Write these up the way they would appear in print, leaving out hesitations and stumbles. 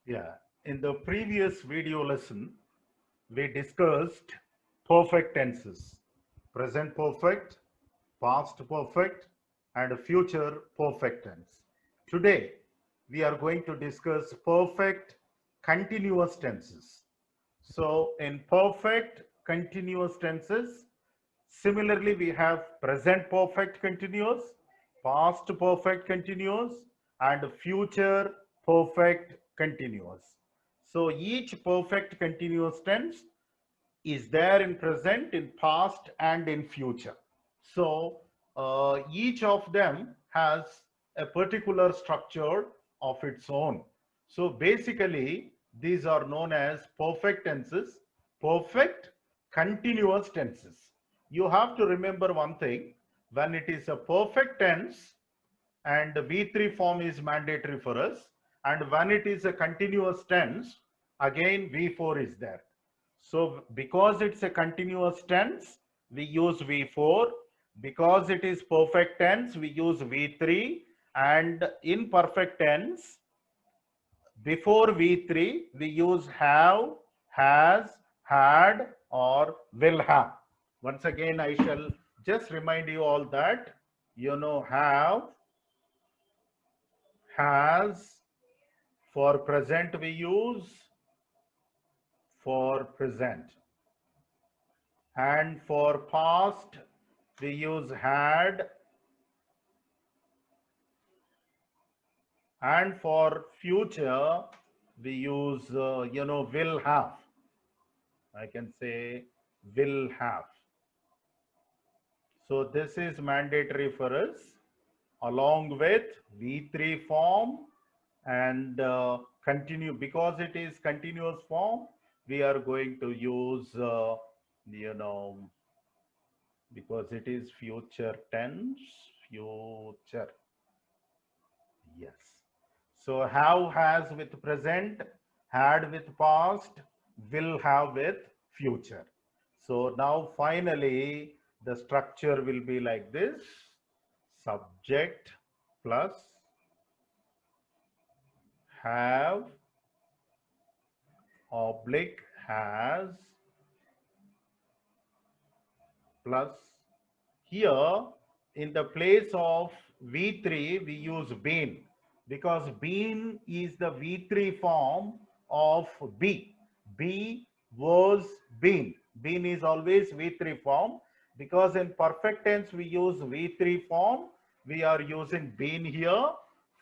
Yeah, in the previous video lesson, we discussed perfect tenses, present perfect, past perfect, and future perfect tense. Today, we are going to discuss perfect continuous tenses. So, in perfect continuous tenses, similarly, we have present perfect continuous, past perfect continuous, and future perfect continuous. So each perfect continuous tense is there in present, in past, and in future. So each of them has a particular structure of its own. So basically, these are known as perfect tenses, perfect continuous tenses. You have to remember one thing: when it is a perfect tense, and V3 form is mandatory for us, and when it is a continuous tense, again V4 is there. So because it's a continuous tense, we use V4. Because it is perfect tense, we use V3. And in perfect tense, before V3, we use have, has, had, or will have. Once again, I shall just remind you all that you know have, has. For present, we use for present. And for past, we use had. And for future, we use will have. I can say will have. So this is mandatory for us, along with V3 form and continue. Because it is continuous form, we are going to use you know because it is future tense, future. Yes. So have, has with present, had with past, will have with future. So now finally the structure will be like this: subject plus have oblique has plus, here in the place of V3 we use been, because been is the V3 form of be. Be, was, been. Been is always V3 form. Because in perfect tense we use V3 form, we are using been here,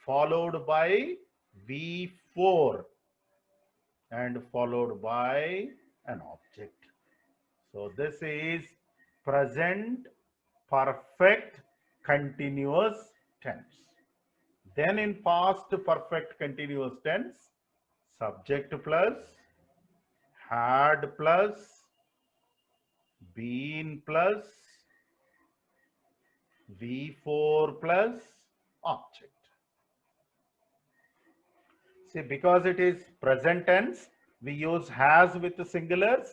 followed by V4 and followed by an object. So this is present perfect continuous tense. Then in past perfect continuous tense, subject plus, had plus, been plus, V4 plus object. See, because it is present tense, we use has with the singulars,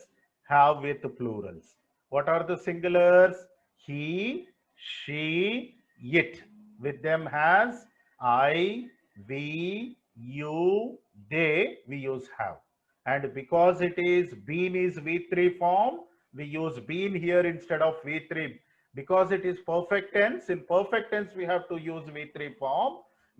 have with the plurals. What are the singulars? He, she, it. With them has I, we, you, they, we use have. And because it is been is V3 form, we use been here instead of V3. Because it is perfect tense, in perfect tense we have to use V3 form.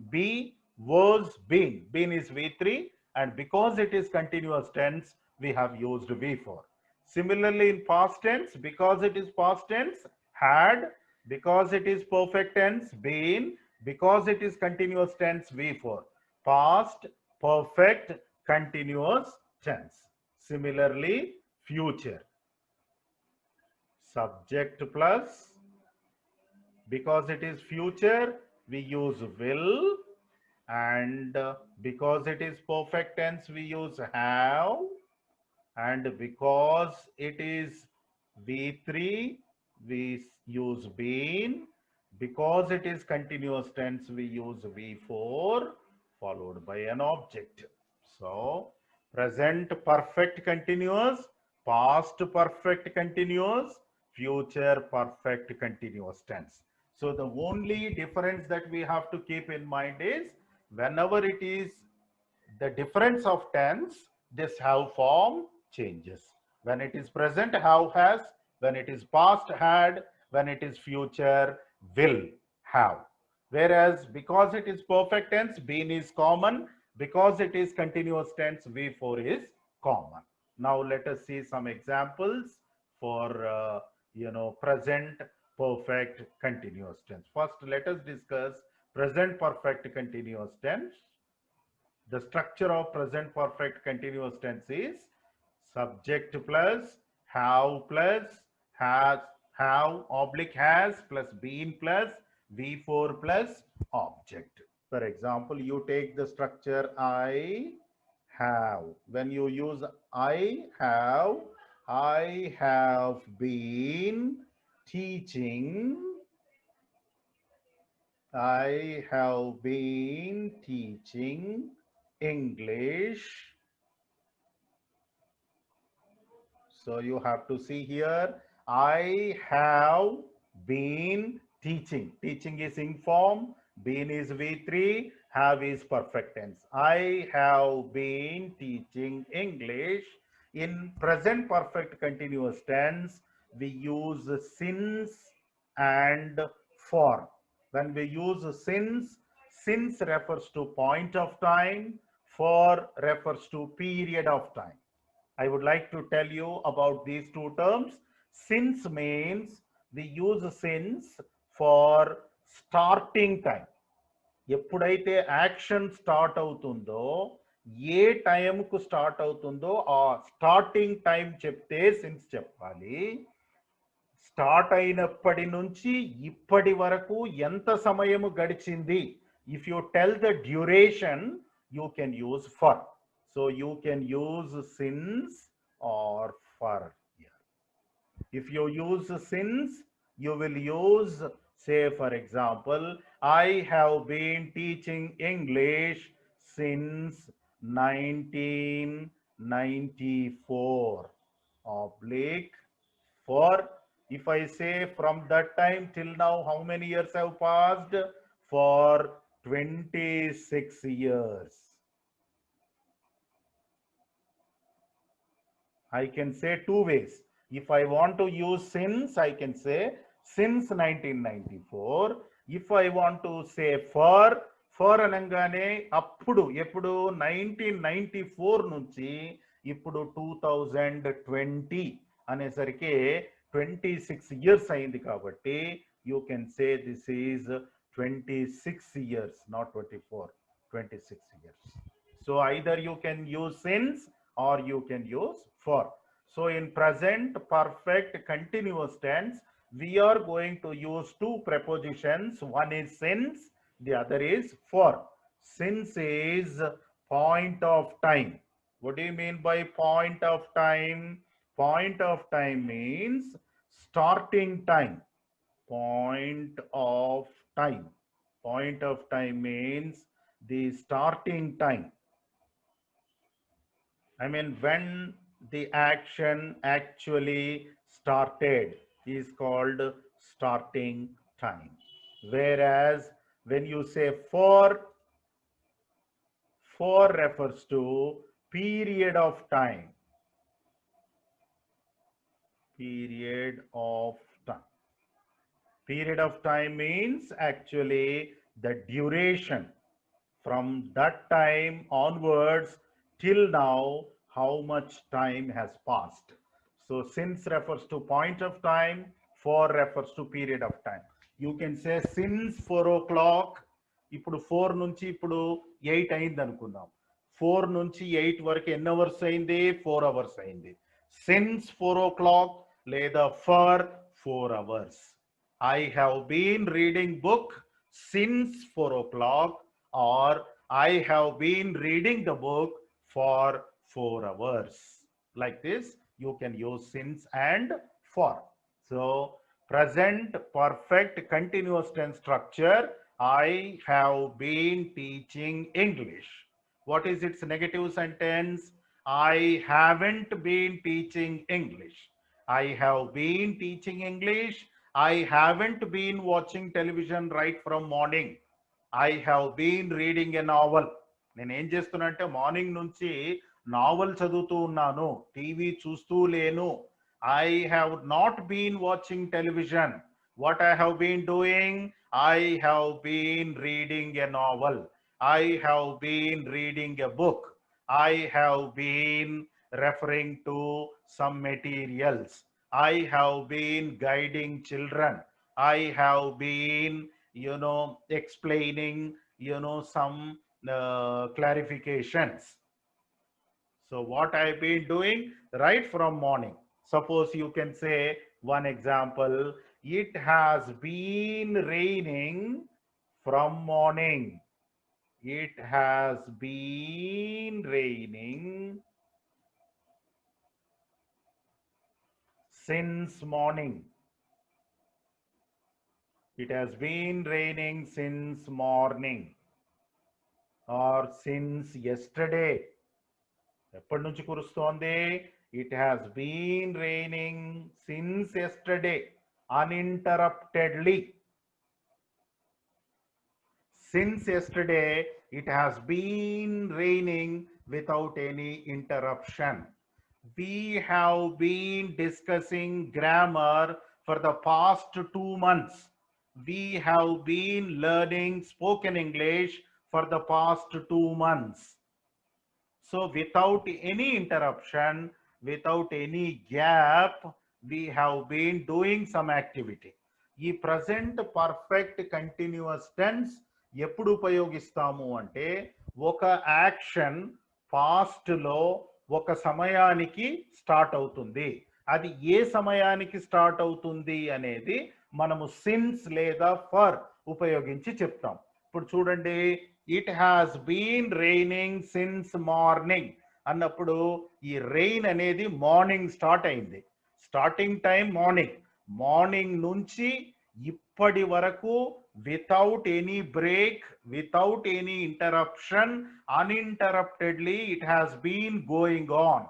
Be, was, been. Been is V3, and because it is continuous tense, we have used V4. Similarly, in past tense, because it is past tense, had. Because it is perfect tense, been. Because it is continuous tense, V4. Past, perfect, continuous tense. Similarly, future. Subject plus, because it is future, we use will. And because it is perfect tense, we use have. And because it is V3, we use been. Because it is continuous tense, we use V4 followed by an object. So present perfect continuous, past perfect continuous, future perfect continuous tense. So the only difference that we have to keep in mind is, whenever it is the difference of tense, this have form changes. When it is present, have has. When it is past, had. When it is future, will have. Whereas because it is perfect tense, been is common. Because it is continuous tense, V4 is common. Now let us see some examples for present perfect continuous tense. First, let us discuss present perfect continuous tense. The structure of present perfect continuous tense is subject plus has have oblique has plus been plus V4 plus object. For example, you take the structure I have. When you use I have been teaching. I have been teaching English. So you have to see here, I have been teaching. Teaching is inform, been is V3, have is perfect tense. I have been teaching English. In present perfect continuous tense, we use since and for. When we use since refers to point of time, for refers to period of time. I would like to tell you about these two terms. Since means we use since for starting time. ఎప్పుడైతే action start అవుతుందో, ఏ టైంకు start అవుతుందో ఆ starting time చెప్తే since చెప్పాలి. Start అయినప్పటి నుంచి ఇప్పటి వరకు ఎంత సమయము గడిచింది, if you tell the duration you can use for. So you can use since or for here. If you use since, you will use, say for example, I have been teaching English since 1994 oblique for. If I say from that time till now, how many years have passed? For 26 years. I can say two ways. If I want to use since, I can say since 1994. If I want to say for అనగానే అప్పుడు ఎప్పుడు 1994 నుంచి ఇప్పుడు 2020 అనేసరికి 26 years అయింది కాబట్టి you can say this is 26 years, not 24, 26 years. So either you can use since or you can use for. So in present perfect continuous tense, we are going to use two prepositions. One is since, the other is for. Since is point of time. What do you mean by point of time? Point of time means starting time. Point of time. Point of time means the starting time. I mean, when the action actually started is called starting time. Whereas when you say for refers to period of time. Period of time. Period of time means actually the duration from that time onwards till now, how much time has passed. So since refers to point of time, for refers to period of time. You can say since 4 o'clock, ఇప్పుడు 4 నుంచి ఇప్పుడు 8 అయింది అనుకుందాం. 4 నుంచి 8 వరకు ఎన్ని hours అయింది? 4 hours అయింది. Since 4 o'clock లేదా for 4 hours. I have been reading book since 4 o'clock, or I have been reading the book for 4 hours. Like this, you can use since and for. So, present perfect continuous tense structure. I have been teaching English. What is its negative sentence? I haven't been teaching English. I have been teaching English. I haven't been watching television right from morning. I have been reading a novel. నేను ఏం చేస్తున్నా అంటే morning నుంచి naval చదువుతూ ఉన్నాను, TV చూస్తూ లేను. I have not been watching television. What I have been doing? I have been reading a novel. I have been reading a book. I have been referring to some materials. I have been guiding children. I have been, explaining, some clarifications. So what I've been doing right from morning. Suppose you can say one example. It has been raining from morning. It has been raining since morning. It has been raining since morning or since yesterday. ఎప్పటి నుంచి కురుస్తోంది? It has been raining since yesterday uninterruptedly. Since yesterday, it has been raining without any interruption. We have been discussing grammar for the past 2 months. We have been learning spoken English for the past 2 months. So without any interruption, without any gap, we have been doing some activity. ఈ present perfect continuous tense ఎప్పుడు ఉపయోగిస్తాము అంటే ఒక action past లో ఒక సమయానికి start అవుతుంది. అది ఏ సమయానికి స్టార్ట్ అవుతుంది అనేది మనము సిన్స్ లేదా ఫర్ ఉపయోగించి చెప్తాం. ఇప్పుడు చూడండి, it has been raining since morning అన్నప్పుడు ఈ రెయిన్ అనేది మార్నింగ్ స్టార్ట్ అయింది. Starting time morning. మార్నింగ్ నుంచి ఇప్పటి వరకు without any break, without any interruption, uninterruptedly it has been going on.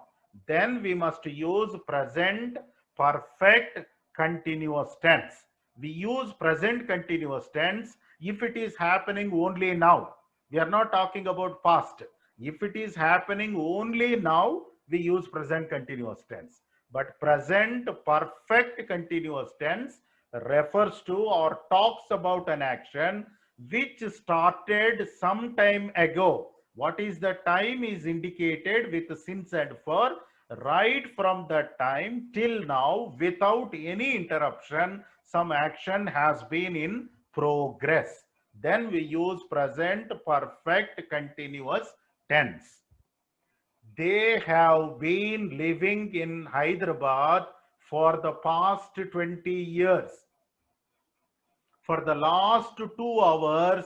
Then we must use present perfect continuous tense. We use present continuous tense if it is happening only now. We are not talking about past. If it is happening only now, we use present continuous tense. But present perfect continuous tense refers to or talks about an action which started some time ago. What is the time is indicated with since and for. Right from that time till now, without any interruption, some action has been in progress. Then we use present perfect continuous tense. They have been living in Hyderabad for the past 20 years. For the last 2 hours,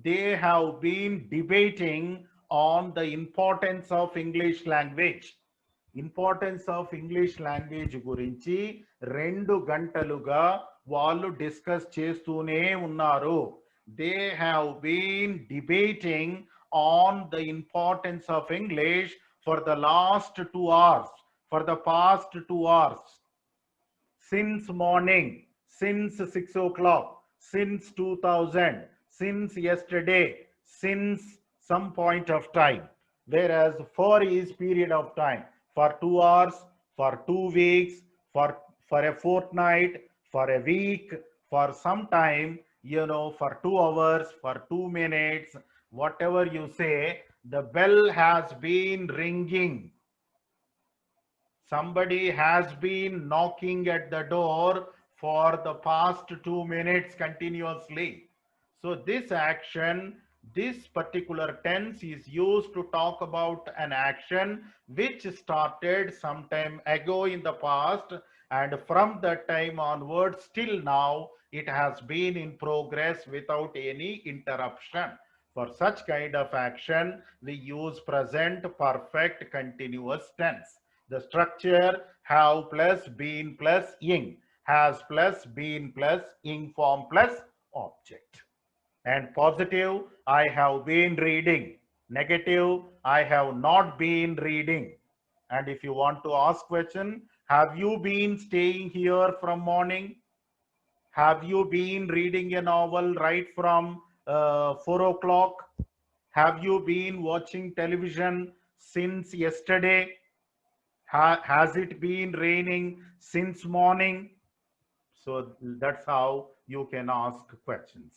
they have been debating on the importance of English language. Importance of English language గురించి 2 గంటలుగా వాళ్ళు discuss చేస్తూనే ఉన్నారు. They have been debating on the importance of English for the last 2 hours, for the past 2 hours. Since morning, since 6 o'clock, since 2000, since yesterday, since some point of time. Whereas for is period of time, for 2 hours, for 2 weeks, for a fortnight, for a week, for some time, for 2 hours, for 2 minutes, whatever you say, the bell has been ringing. Somebody has been knocking at the door for the past 2 minutes continuously. So this action, this particular tense is used to talk about an action which started some time ago in the past, and from that time onwards till now it has been in progress without any interruption. For such kind of action, we use present perfect continuous tense. The structure have plus been plus ing, has plus been plus ing form plus object. And positive, I have been reading. Negative, I have not been reading. And if you want to ask question, have you been staying here from morning? Have you been reading a novel right from 4 o'clock? Have you been watching television since yesterday? Has it been raining since morning? So that's how you can ask questions.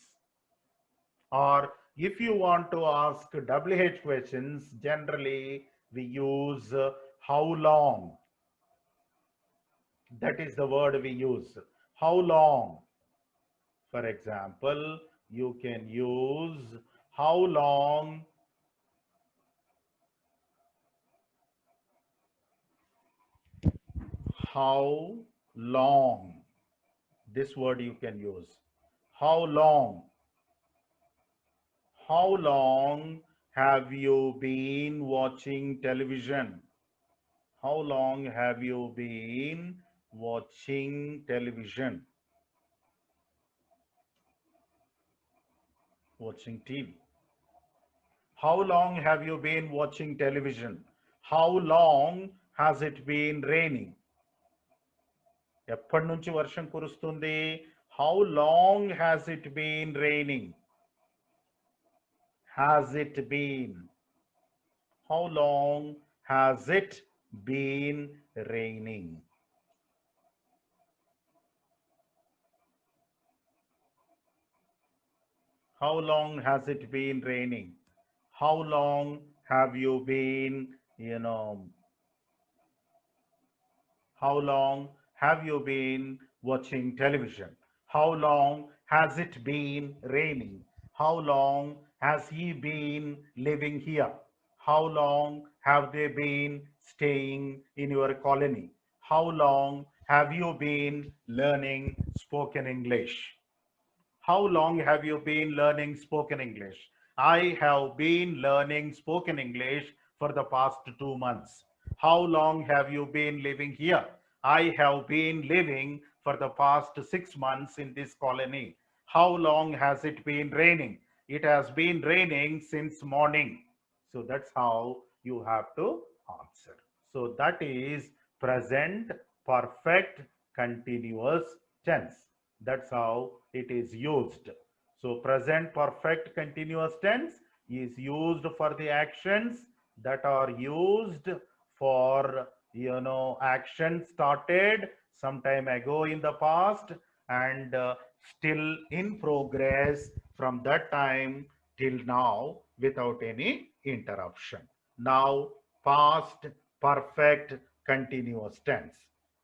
Or if you want to ask WH questions, generally we use how long. That is the word we use. How long? For example, you can use how long. How long? This word you can use. How long? How long have you been watching television? How long have you been watching television? Watching TV. How long have you been watching television? How long has it been raining? ఎప్పటి నుంచి వర్షం కురుస్తుంది? How long has it been raining? Has it been? How long has it been raining? How long has it been raining? How long have you been, how long have you been watching television? How long has it been raining? How long has he been living here? How long have they been staying in your colony? How long have you been learning spoken English? How long have you been learning spoken English? I have been learning spoken English for the past 2 months. How long have you been living here? I have been living for the past 6 months in this colony. How long has it been raining? It has been raining since morning. So that's how you have to answer. So that is present perfect continuous tense. That's how it is used. So present perfect continuous tense is used for the actions that are used for, action started some time ago in the past and still in progress from that time till now without any interruption. Now past perfect continuous tense.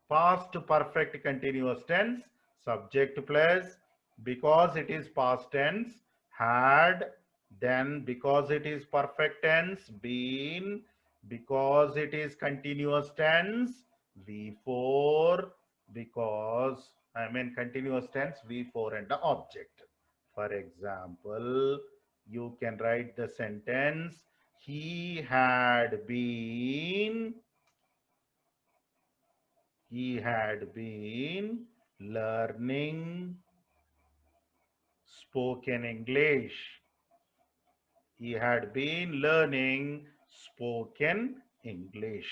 Past perfect continuous tense, subject plus, because it is past tense, had, then because it is perfect tense, been, because it is continuous tense, V4, because continuous tense, V4 and the object. For example, you can write the sentence, he had been learning spoken English. He had been learning spoken English.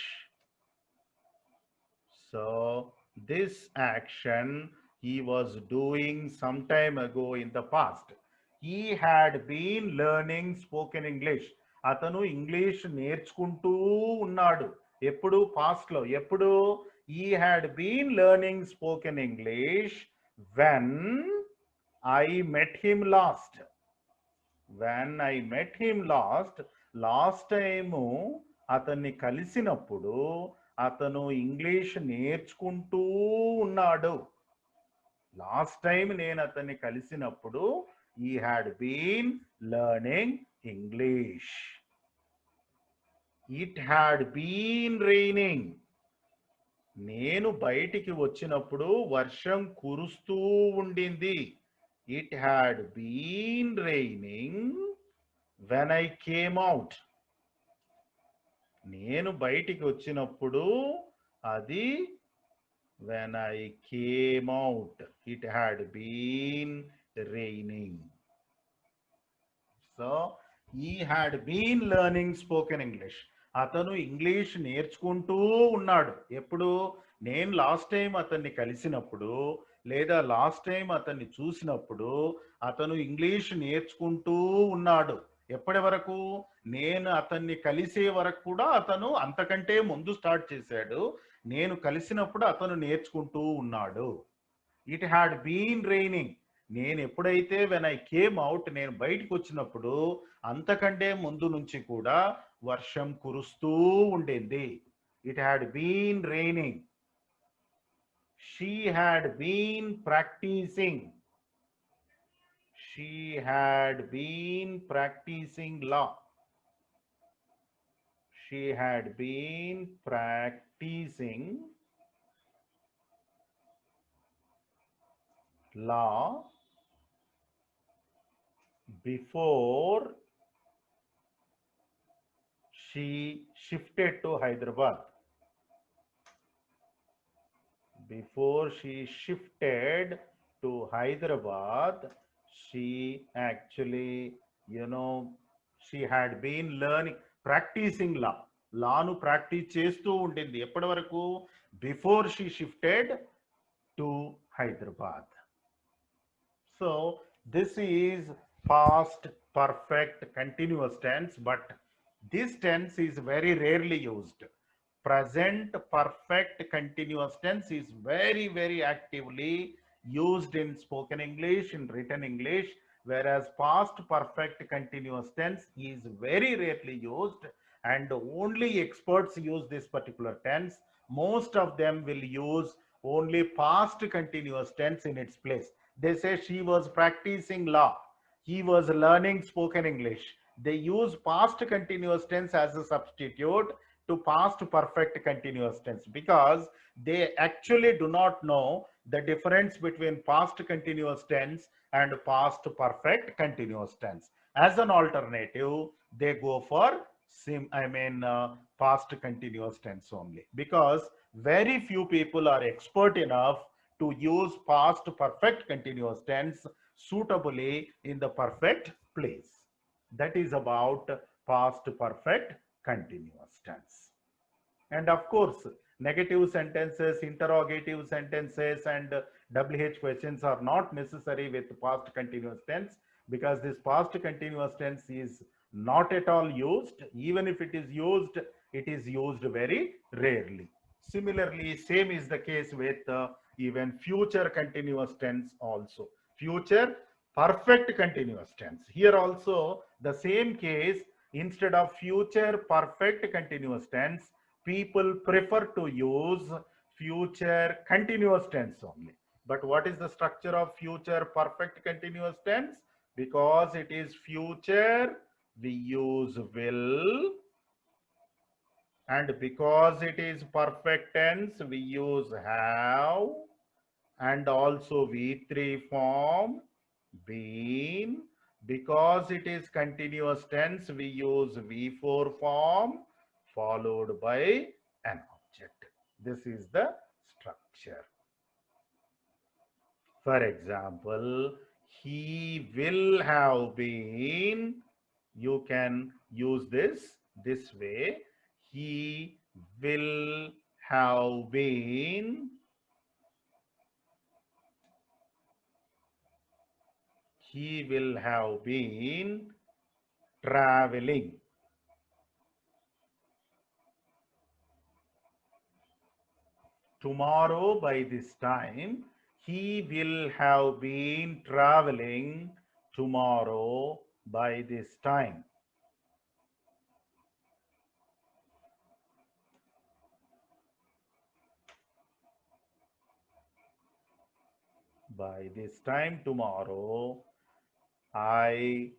So this action he was doing some time ago in the past. He had been learning spoken English. అతను English నేర్చుకుంటూ ఉన్నాడు. ఎప్పుడు past లో. ఎప్పుడు? he had been learning spoken English when I met him last. When I met him last, last time అతన్ని కలిసినప్పుడు అతను English నేర్చుకుంటూ ఉన్నాడు. లాస్ట్ టైం నేను అతన్ని కలిసినప్పుడు he had been learning English. It had been raining. నేను బయటికి వచ్చినప్పుడు వర్షం కురుస్తూ ఉండింది. It had been raining when I came out. నేను బయటికి వచ్చినప్పుడు అది when I came out. It had been raining. So he had been learning spoken English. అతను ఇంగ్లీష్ నేర్చుకుంటూ ఉన్నాడు. ఎప్పుడు? నేను లాస్ట్ టైం అతన్ని కలిసినప్పుడు లేదా లాస్ట్ టైం అతన్ని చూసినప్పుడు అతను ఇంగ్లీష్ నేర్చుకుంటూ ఉన్నాడు. ఎప్పటి వరకు? నేను అతన్ని కలిసే వరకు కూడా అతను అంతకంటే ముందు స్టార్ట్ చేశాడు. నేను కలిసినప్పుడు అతను నేర్చుకుంటూ ఉన్నాడు. It had been raining. నేను ఎప్పుడైతే వెన్ ఐ కేమ్ అవుట్, నేను బయటకు వచ్చినప్పుడు అంతకంటే ముందు నుంచి కూడా వర్షం కురుస్తూ ఉండింది. It had been raining. She had been practising. She had been practicing law. She had been practicing law before she shifted to Hyderabad. Before she shifted to Hyderabad, she actually, she had been learning, practicing law. లాను practice చేస్తూ ఉండింది. ఎప్పటి వరకు? Before she shifted to Hyderabad. So this is past perfect continuous tense, but this tense is very rarely used. Present perfect continuous tense is very, very actively used in spoken English, in written English, whereas past perfect continuous tense is very rarely used, and only experts use this particular tense. Most of them will use only past continuous tense in its place. They say she was practicing law, he was learning spoken English. They use past continuous tense as a substitute to past perfect continuous tense because they actually do not know the difference between past continuous tense and past perfect continuous tense. As an alternative, they go for past continuous tense only, because very few people are expert enough to use past perfect continuous tense suitably in the perfect place. That is about past perfect continuous tense. And of course, negative sentences, interrogative sentences, and WH questions are not necessary with past continuous tense, because this past continuous tense is not at all used. Even if it is used very rarely. Similarly, same is the case with even future continuous tense also. Future perfect continuous tense. Here also the same case. Instead of future perfect continuous tense, people prefer to use future continuous tense only. But what is the structure of future perfect continuous tense? Because it is future, we use will, and because it is perfect tense, we use have, and also V3 form, been. Because it is continuous tense, we use V4 form followed by an object. This is the structure. For example, he will have been. You can use this way. He will have been traveling. Tomorrow by this time, he will have been traveling tomorrow by this time. By this time tomorrow, I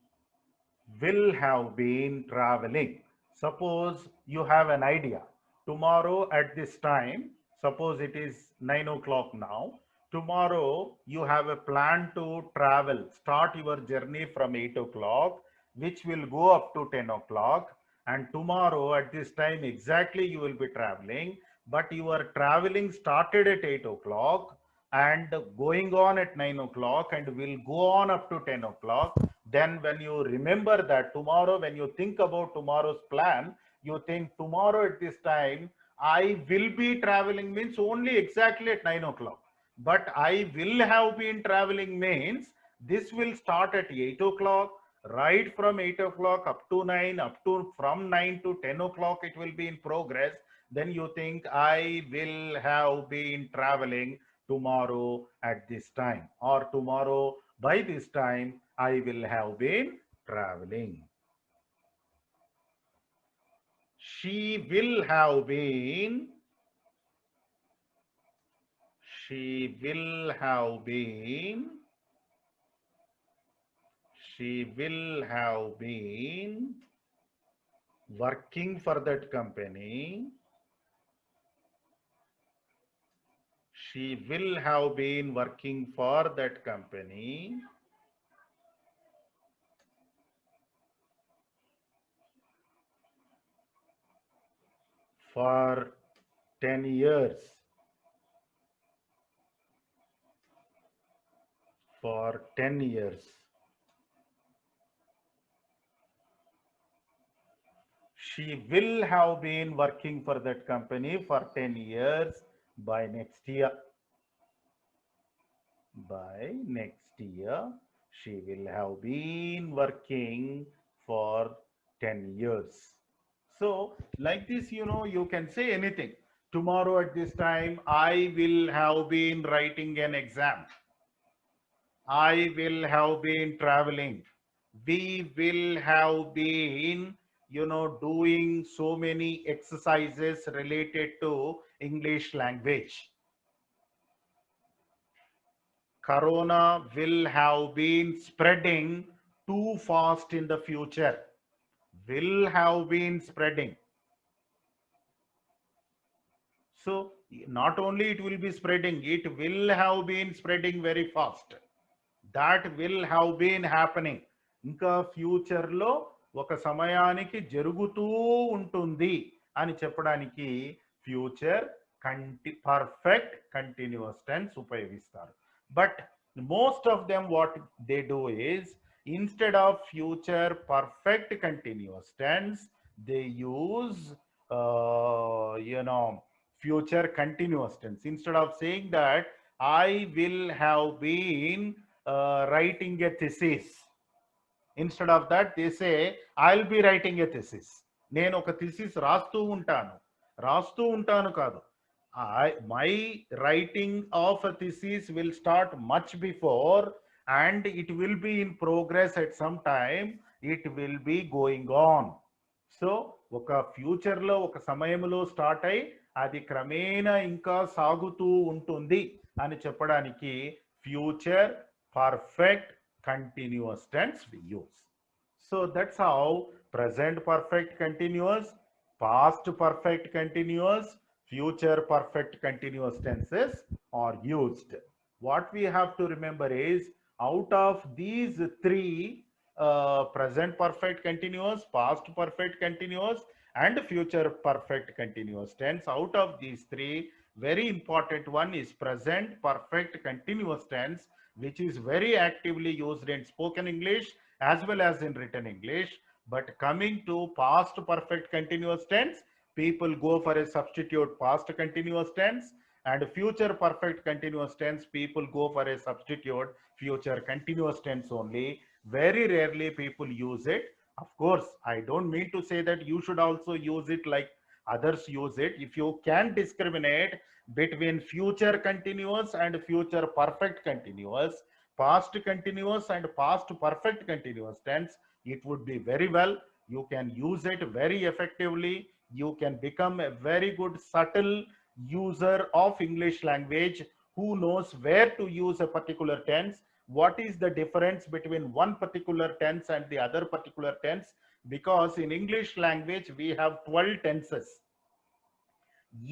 will have been traveling. Suppose you have an idea. Tomorrow at this time, suppose it is 9 o'clock now. Tomorrow you have a plan to travel. Start your journey from 8 o'clock, which will go up to 10 o'clock. And tomorrow at this time exactly you will be traveling. But your traveling started at 8 o'clock and going on at 9 o'clock and will go on up to 10 o'clock. Then when you remember that tomorrow, when you think about tomorrow's plan, you think tomorrow at this time I will be traveling means only exactly at 9 o'clock. But I will have been traveling means this will start at 8 o'clock, Right from 8 o'clock up to 9, up to from 9 to 10 o'clock, it will be in progress. Then you think I will have been traveling tomorrow at this time, or tomorrow by this time I will have been traveling. She will have been, she will have been, she will have been working for that company. She will have been working for that company for 10 years. For 10 years. She will have been working for that company for 10 years by next year. By next year, she will have been working for 10 years. So, like this, you can say anything. Tomorrow at this time, I will have been writing an exam. I will have been traveling. We will have been, doing so many exercises related to English language. Corona will have been spreading too fast in the future. Will have been spreading. So not only it will be spreading, it will have been spreading very fast. That will have been happening. ఇంకా ఫ్యూచర్లో ఒక సమయానికి జరుగుతూ ఉంటుంది అని చెప్పడానికి future perfect continuous tense ఉపయోగిస్తారు. But most of them what they do is, instead of future perfect continuous tense, they use future continuous tense. Instead of saying that I will have been writing a thesis, instead of that they say I'll be writing a thesis. నేను ఒక థిసిస్ రాస్తూ ఉంటాను కాదు, my writing of a thesis will start much before and it will be in progress at some time, it will be going on. So ఒక ఫ్యూచర్లో ఒక సమయంలో start అయి అది క్రమేణా ఇంకా సాగుతూ ఉంటుంది అని చెప్పడానికి future perfect continuous tense we use. So that's how present perfect continuous, past perfect continuous, future perfect continuous tenses are used. What we have to remember is, out of these three, present perfect continuous, past perfect continuous, and future perfect continuous tense, out of these three, very important one is present perfect continuous tense, which is very actively used in spoken English as well as in written English. But coming to past perfect continuous tense, people go for a substitute past continuous tense, and future perfect continuous tense, people go for a substitute future continuous tense only. Very rarely people use it. Of course, I don't mean to say that you should also use it like others use it. If you can discriminate between future continuous and future perfect continuous, past continuous and past perfect continuous tense, it would be very well. You can use it very effectively. You can become a very good subtle user of English language who knows where to use a particular tense, what is the difference between one particular tense and the other particular tense, because in English language we have 12 tenses.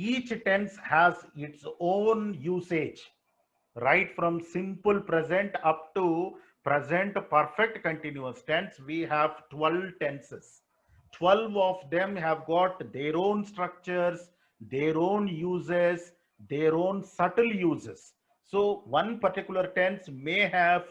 Each tense has its own usage, right from simple present up to present perfect continuous tense. We have 12 tenses. 12 of them have got their own structures, their own uses, their own subtle uses. So one particular tense may have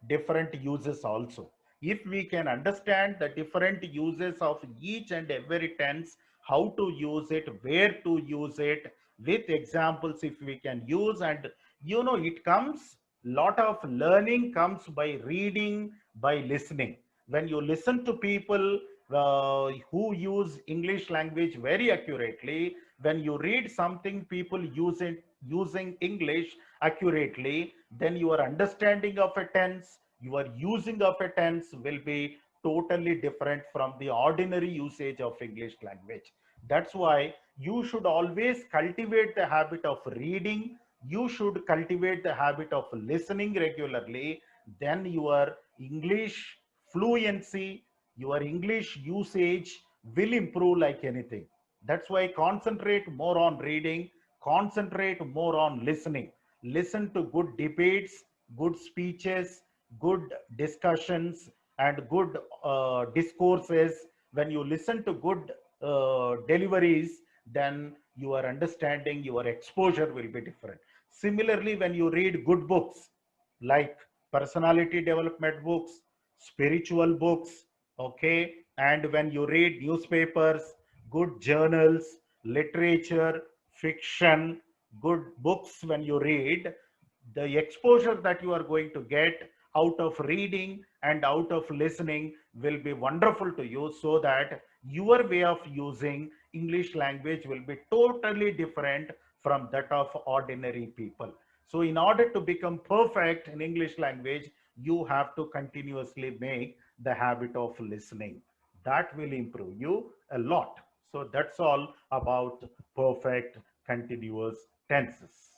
different uses also. If we can understand the different uses of each and every tense, how to use it, where to use it, with examples if we can use, and it comes, lot of learning comes by reading, by listening. When you listen to people who use English language very accurately, when you read something people using English accurately, then your understanding of a tense, your using of a tense will be totally different from the ordinary usage of English language. That's why you should always cultivate the habit of reading. You should cultivate the habit of listening regularly. Then your English fluency, your English usage will improve like anything. That's why concentrate more on reading, concentrate more on listening. Listen to good debates, good speeches, good discussions, and good discourses. When you listen to good deliveries, then your understanding, your exposure will be different. Similarly, when you read good books like personality development books, spiritual books, okay, and when you read newspapers, good journals, literature, fiction, good books, when you read, the exposure that you are going to get out of reading and out of listening will be wonderful to you, so that your way of using English language will be totally different from that of ordinary people. So in order to become perfect in English language, you have to continuously make the habit of listening. That will improve you a lot. So that's all about perfect continuous tenses.